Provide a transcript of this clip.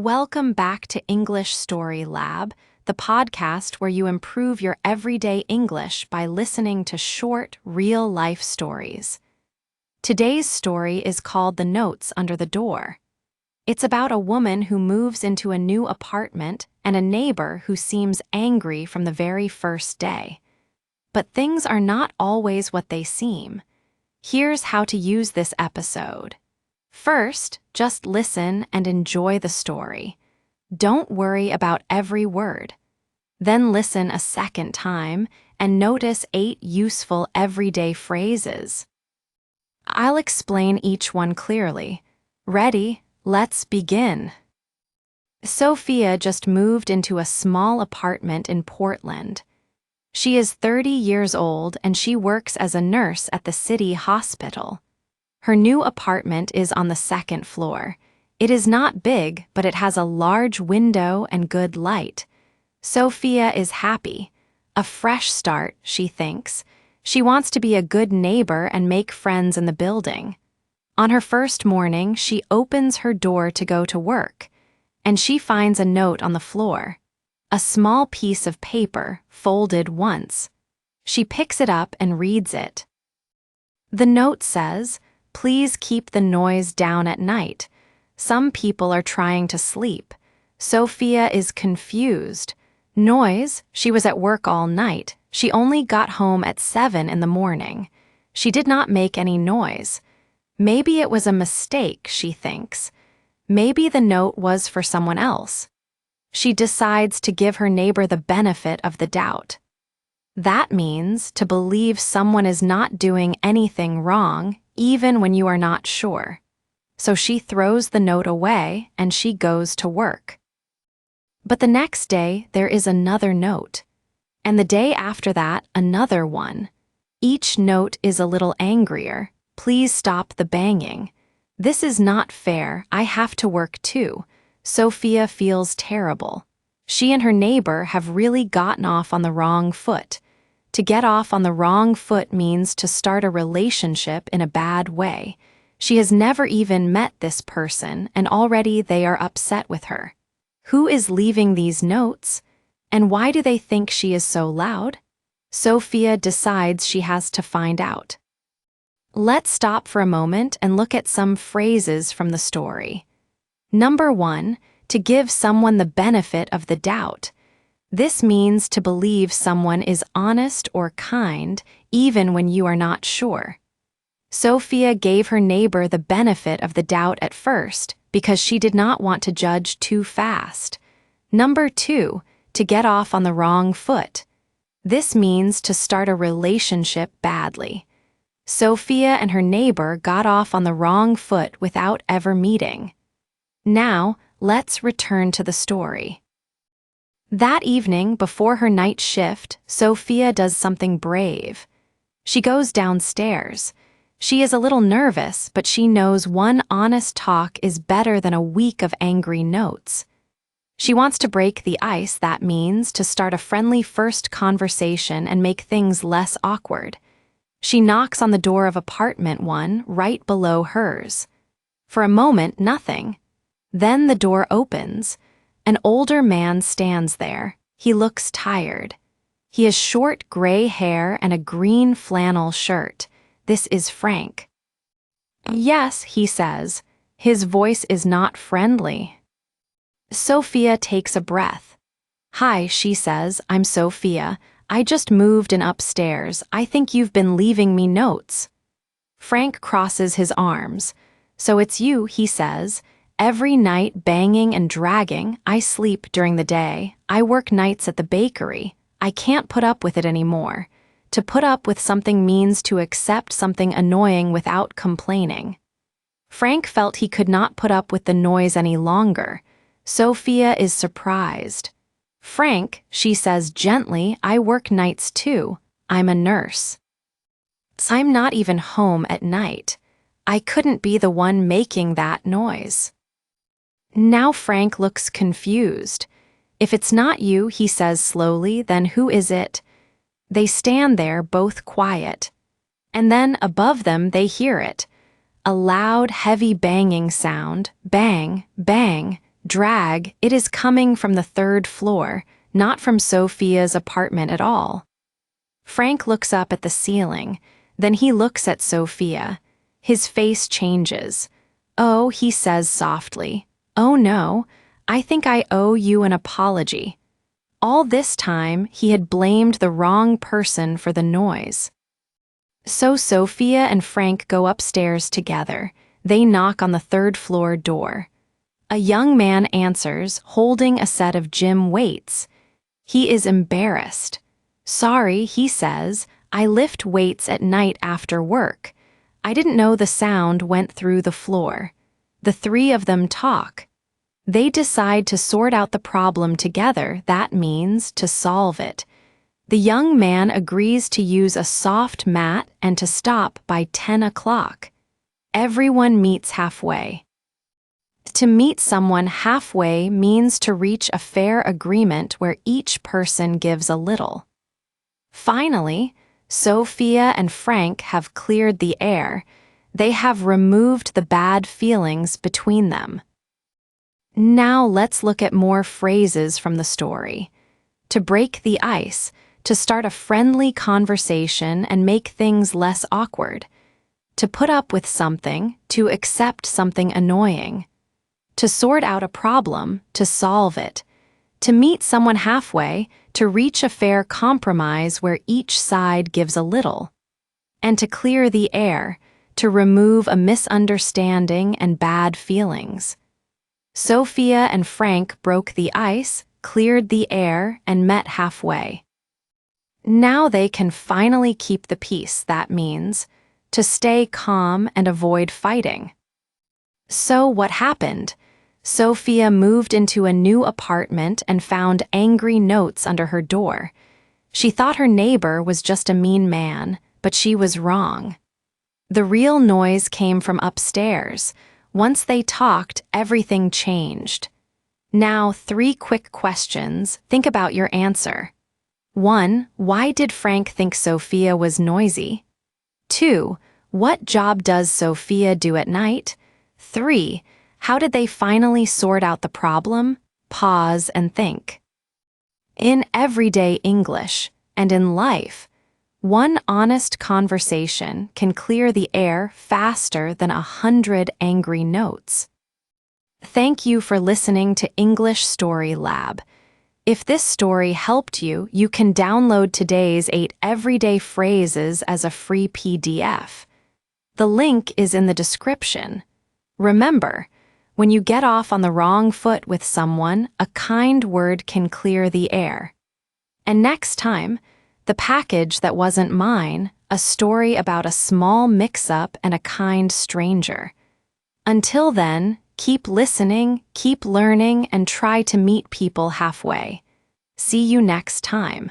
Welcome back to English Story Lab, the podcast where you improve your everyday English by listening to short, real-life stories. Today's story is called The Notes Under the Door. It's about a woman who moves into a new apartment and a neighbor who seems angry from the very first day. But things are not always what they seem. Here's how to use this episode. First, just listen and enjoy the story. Don't worry about every word. Then listen a second time and notice 8 useful everyday phrases. I'll explain each one clearly. Ready? Let's begin. Sophia just moved into a small apartment in Portland. She is 30 years old and she works as a nurse at the city hospital. Her new apartment is on the 2nd floor. It is not big, but it has a large window and good light. Sophia is happy. A fresh start, she thinks. She wants to be a good neighbor and make friends in the building. On her first morning, she opens her door to go to work, and she finds a note on the floor. A small piece of paper, folded once. She picks it up and reads it. The note says, "Please keep the noise down at night. Some people are trying to sleep." Sophia is confused. Noise? She was at work all night. She only got home at 7 in the morning. She did not make any noise. Maybe it was a mistake, she thinks. Maybe the note was for someone else. She decides to give her neighbor the benefit of the doubt. That means to believe someone is not doing anything wrong, even when you are not sure. So she throws the note away and she goes to work. But the next day, there is another note. And the day after that, another one. Each note is a little angrier. "Please stop the banging. This is not fair. I have to work too." Sophia feels terrible. She and her neighbor have really gotten off on the wrong foot. To get off on the wrong foot means to start a relationship in a bad way. She has never even met this person, and already they are upset with her. Who is leaving these notes? And why do they think she is so loud? Sophia decides she has to find out. Let's stop for a moment and look at some phrases from the story. Number 1, to give someone the benefit of the doubt. This means to believe someone is honest or kind, even when you are not sure. Sophia gave her neighbor the benefit of the doubt at first because she did not want to judge too fast. Number 2, to get off on the wrong foot. This means to start a relationship badly. Sophia and her neighbor got off on the wrong foot without ever meeting. Now, let's return to the story. That evening, before her night shift, Sophia does something brave. She goes downstairs. She is a little nervous, but she knows one honest talk is better than a week of angry notes. She wants to break the ice, that means to start a friendly first conversation and make things less awkward. She knocks on the door of apartment 1 right below hers. For a moment, nothing. Then the door opens. An older man stands there. He looks tired. He has short gray hair and a green flannel shirt. This is Frank. "Yes," he says. His voice is not friendly. Sophia takes a breath. "Hi," she says. "I'm Sophia. I just moved in upstairs. I think you've been leaving me notes." Frank crosses his arms. "So it's you," he says. "Every night banging and dragging. I sleep during the day. I work nights at the bakery. I can't put up with it anymore." To put up with something means to accept something annoying without complaining. Frank felt he could not put up with the noise any longer. Sophia is surprised. "Frank," she says gently, "I work nights too. I'm a nurse. I'm not even home at night. I couldn't be the one making that noise." Now Frank looks confused. "If it's not you," he says slowly, "then who is it?" They stand there, both quiet. And then, above them, they hear it. A loud, heavy banging sound, bang, bang, Drag, it is coming from the third floor, not from Sophia's apartment at all. Frank looks up at the ceiling, then he looks at Sophia. His face changes. "Oh," he says softly. "Oh no, I think I owe you an apology." All this time, he had blamed the wrong person for the noise. So Sophia and Frank go upstairs together. They knock on the third floor door. A young man answers, holding a set of gym weights. He is embarrassed. "Sorry," he says, "I lift weights at night after work. I didn't know the sound went through the floor." The three of them talk. They decide to sort out the problem together. That means to solve it. The young man agrees to use a soft mat and to stop by 10 o'clock. Everyone meets halfway. To meet someone halfway means to reach a fair agreement where each person gives a little. Finally, Sophia and Frank have cleared the air. They have removed the bad feelings between them. Now let's look at more phrases from the story. To break the ice, to start a friendly conversation and make things less awkward. To put up with something, to accept something annoying. To sort out a problem, to solve it. To meet someone halfway, to reach a fair compromise where each side gives a little. And to clear the air, to remove a misunderstanding and bad feelings. Sophia and Frank broke the ice, cleared the air, and met halfway. Now they can finally keep the peace. That means to stay calm and avoid fighting. So what happened? Sophia moved into a new apartment and found angry notes under her door. She thought her neighbor was just a mean man, but she was wrong. The real noise came from upstairs. Once they talked, everything changed. Now, 3 quick questions. Think about your answer. 1. Why did Frank think Sophia was noisy? 2. What job does Sophia do at night? 3. How did they finally sort out the problem? Pause and think. In everyday English, and in life, one honest conversation can clear the air faster than 100 angry notes. Thank you for listening to English Story Lab. If this story helped you, you can download today's 8 everyday phrases as a free PDF. The link is in the description. Remember, when you get off on the wrong foot with someone, a kind word can clear the air. And next time, the package that wasn't mine, a story about a small mix-up and a kind stranger. Until then, keep listening, keep learning, and try to meet people halfway. See you next time.